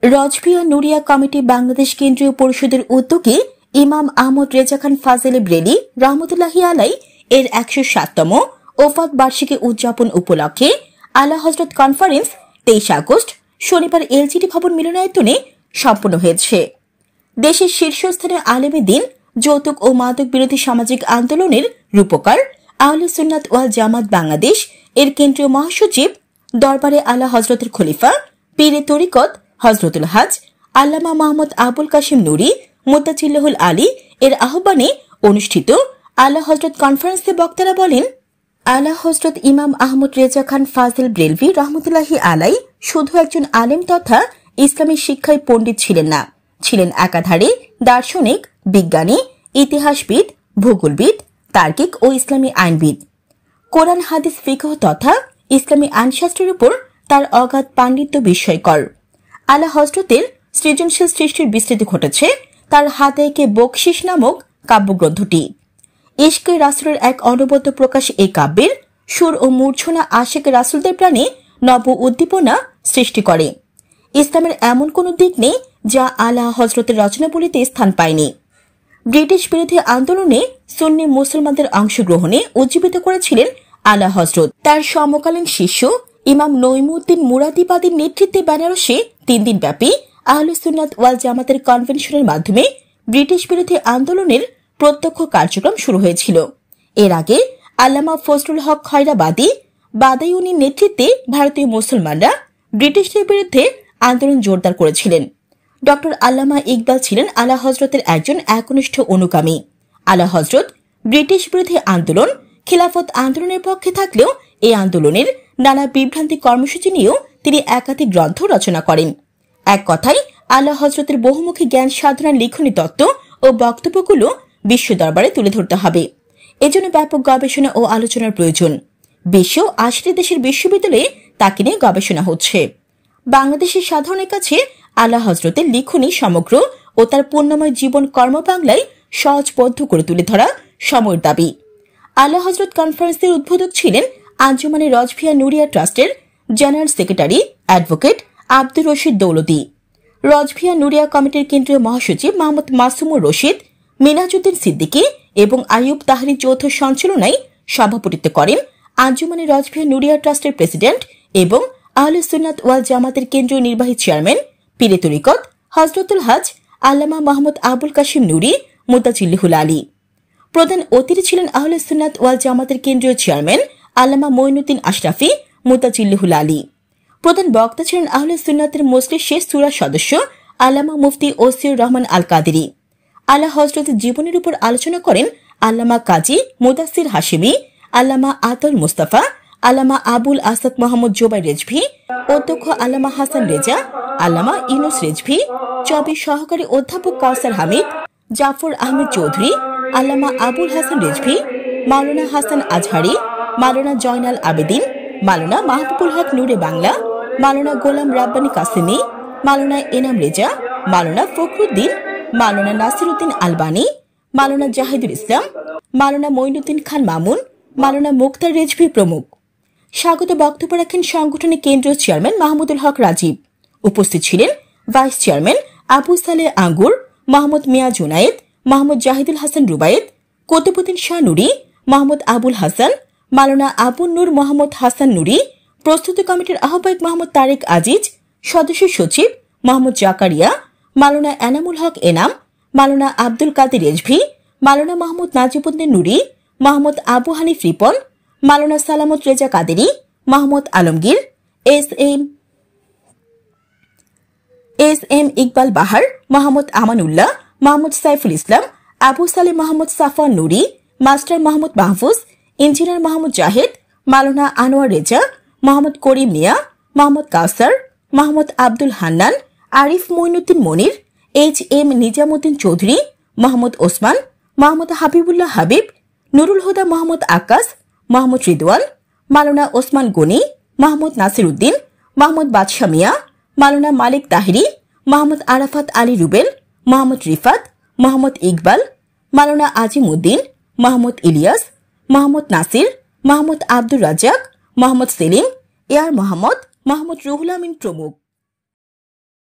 Rizvia Nuria committee Bangladesh কেন্দ্রীয় পরিষদের উদ্যোগে ইমাম আহমদ রেজা খান ফাজেল ব্রেলি রহমতুল্লাহি আলাই এর ১০৭তম ওফাত বার্ষিকী উদযাপন উপলক্ষে আলা হযরত কনফারেন্স ২৩ আগস্ট শনিবার এলজিডি ভবন মিলনায়তনে সম্পন্ন হয়েছে। দেশের শীর্ষস্থানীয় আলেমে দিন, যৌতুক ও মাদক বিরোধী সামাজিক আন্দোলনের রূপকার আহলে সুন্নাত ওয়াল জামাত বাংলাদেশ এর কেন্দ্রীয় মহাসচিব দরবারে আলা হযরতের খলিফা পীরে তরিকত হযরতুল হাজ আল্লামা মোহাম্মদ আবুল কাসিম নুরি মুত্তাজিল্লাহুল আলী এর আহ্বানে অনুষ্ঠিত আলা হযরত কনফারেন্সে বক্তারা বলেন, আলা হযরত ইমাম আহমদ রেজা খান ফাজেল ব্রেলভি রহমতুল্লাহি আলাই শুধু একজন আলেম তথা ইসলামী শিক্ষায় পণ্ডিত ছিলেন না, ছিলেন একাধারে দার্শনিক, বিজ্ঞানী, ইতিহাসবিদ, ভূগোলবিদ, তার্কিক ও ইসলামী আইনবিদ। কোরআন হাদিস ফিকহ তথা ইসলামী আইনশাস্ত্রের উপর তার অগাধ পাণ্ডিত্য বিস্ময়কর। আলা হযরতের সৃজনশীল সৃষ্টির বিস্তৃতি ঘটেছে তার হাদায়েকে বকশিস নামক কাব্যগ্রন্থটি। ইশকে রাসূলের এক অনবদ্য প্রকাশ এই কাব্যের সুর ও মূর্ছনা আশিক রাসূলদের প্রাণে নব উদ্দীপনা সৃষ্টি করে। ইসলামের এমন কোন দিক নেই যা আলা হযরতের রচনাবলিতে স্থান পায়নি। ব্রিটিশ বিরোধী আন্দোলনে সুন্নি মুসলমানদের অংশগ্রহণে উজ্জীবিত করেছিলেন আলা হযরত। তার সমকালীন শিষ্য ইমাম নঈমুদ্দিন মুরাদিবাদীর নেতৃত্বে বেনারসে ৩ দিনব্যাপী আহলে সুন্নাত ওয়াল জামাতের কনভেনশনের মাধ্যমে ব্রিটিশ বিরোধী আন্দোলনের প্রত্যক্ষ কার্যক্রম শুরু হয়েছিল। এর আগে আল্লামা ফজলুল হক খয়রাবাদী বাদায়ুনির নেতৃত্বে ভারতীয় মুসলমানরা ব্রিটিশদের বিরুদ্ধে আন্দোলন জোরদার করেছিলেন। ড আল্লামা ইকবাল ছিলেন আলা হযরতের একজন একনিষ্ঠ অনুগামী। আলা হযরত ব্রিটিশ বিরোধী আন্দোলন, খিলাফত আন্দোলনের পক্ষে থাকলেও এই আন্দোলনের নানা বিভ্রান্তি কর্মসূচি নিয়েও তিনি একাধিক গ্রন্থ রচনা করেন। এক কথায় আলা হযরতের বহুমুখী জ্ঞান সাধনার লিখনী তত্ত্ব ও বক্তব্যগুলো বিশ্ব দরবারে তুলে ধরতে হবে। এজন্য ব্যাপক গবেষণা ও আলোচনার প্রয়োজন। বিশ্ব ৮০টি দেশের বিশ্ববিদ্যালয়ে তাকে নিয়ে গবেষণা হচ্ছে। বাংলাদেশের সাধারণের কাছে আলা হযরতের লিখনী সমগ্র ও তার পুণ্যময় জীবন কর্ম বাংলায় সহজবদ্ধ করে তুলে ধরা সময়ের দাবি। আলা হযরত কনফারেন্সের উদ্বোধক ছিলেন আঞ্জুমানে রজভিয়া নুরিয়া ট্রাস্টের general secretary advocate Abdur Rashid Daulati. Razvia Nooria কমিটির কেন্দ্রীয় মহাসচিব মোহাম্মদ মাসুমুর রশিদ, মিনাজউদ্দিন সিদ্দিকী এবং আইয়ুব তাহরি যৌথ সঞ্চালনায় সভাপতিত্ব করেন আঞ্জুমানে রজভিয়া নুরিয়া ট্রাস্টের প্রেসিডেন্ট এবং আহলে সুন্নাত ওয়াল জামাতের কেন্দ্রীয় নির্বাহী চেয়ারম্যান পীরে তরিকত হযরতুল হাজ আল্লামা মোহাম্মদ আবুল কাসিম নুরি মুত্তাজিল্লাহুল আলী। প্রধান অতিথি ছিলেন আহলে সুন্নাত ওয়াল জামাতের কেন্দ্রীয় চেয়ারম্যান আল্লামা মঈনুদ্দিন আশরাফি মুত্তাজিল্লাহুল আলী। প্রধান বক্তা ছিলেন আহলে সুন্নাতের মজলিস শেষ সূরার সদস্য আল্লামা মুফতি ওসিউর রহমান আল কাদেরী। আলা হযরতের জীবনের উপর আলোচনা করেন আল্লামা কাজী মুদাসসির হাশেমি, আল্লামা আতল মুস্তাফা, আল্লামা আবুল আসাদ মোহাম্মদ জোবাইর রেজভী, অধ্যক্ষ আল্লামা হাসান রেজা, আল্লামা ইউনুস রেজভী, চবি সহকারী অধ্যাপক কাউসার হামিদ, জাফর আহমেদ চৌধুরী, আল্লামা আবুল হাসান রেজভী, মাওলানা হাসান আজহারি, মাওলানা জয়নাল আবেদিন, মাওলানা মাহবুবুল হক নূরে বাংলা, মাওলানা গোলাম রাব্বানী কাসেমি, মাওলানা এনাম রেজা, মাওলানা ফখরুদ্দিন, মাওলানা নাসিরউদ্দিন আলবানী, মাওলানা জাহিদুল ইসলাম, মাওলানা মঈনুদ্দিন খান মামুন, মাওলানা মুখতার রেজভী প্রমুখ। স্বাগত বক্তব্য রাখেন সংগঠনের কেন্দ্রীয় চেয়ারম্যান মাহমুদুল হক রাজীব। উপস্থিত ছিলেন ভাইস চেয়ারম্যান আবু সালেহ আঙ্গুর, মোহাম্মদ মিয়া জুনায়েদ, মোহাম্মদ জাহিদুল হাসান রুবায়েত, কুতুবউদ্দিন শাহ নুরি, মোহাম্মদ আবুল হাসান, মাওলানা আবু নূর মোহাম্মদ হাসান নুরি, প্রস্তুতি কমিটির আহ্বায়ক মোহাম্মদ তারেক আজিজ, সদস্য সচিব মোহাম্মদ জাকারিয়া, মাওলানা এনামুল হক এনাম, মাওলানা আব্দুল কাদের রেজভী, মাওলানা মোহাম্মদ নাজিবউদ্দিন নুরি, মোহাম্মদ আবু হানিফ রিপন, মাওলানা সালামত রেজা কাদেরী, মোহাম্মদ আলমগীর, এস এম ইকবাল বাহার, মোহাম্মদ আমানুল্লাহ, মোহাম্মদ সাইফুল ইসলাম, আবু সালেহ মোহাম্মদ সাফওয়ান নুরি, মাস্টার মোহাম্মদ মাহফুজ, ইঞ্জিনিয়ার মোহাম্মদ জাহেদ, মাওলানা আনোয়ার রেজা, মোহাম্মদ করিম মিয়া, মোহাম্মদ কাউসার, মোহাম্মদ আব্দুল হান্নান, আরিফ মঈনুদ্দিন মনির, এম নিজামুদ্দিন চৌধুরী, মোহাম্মদ ওসমান, মোহাম্মদ হাবিবুল্লাহ হাবিব, নুরুল হুদা মোহাম্মদ আকাশ, মোহাম্মদ রিদওয়ান, মাওলানা ওসমান গনি, মোহাম্মদ নাসির উদ্দিন, মোহাম্মদ বাদশা মিয়া, মাওলানা মালিক তাহিরি, মোহাম্মদ আরাফাত আলী রুবেল, মোহাম্মদ রিফাত, মোহাম্মদ ইকবাল, মাওলানা আজিম উদ্দিন, মোহাম্মদ ইলিয়াস, মোহাম্মদ নাসির, মোহাম্মদ আব্দুর রাজ্জাক, মোহাম্মদ সেলিম, এআর মোহাম্মদ, মোহাম্মদ রুহুল আমিন প্রমুখ।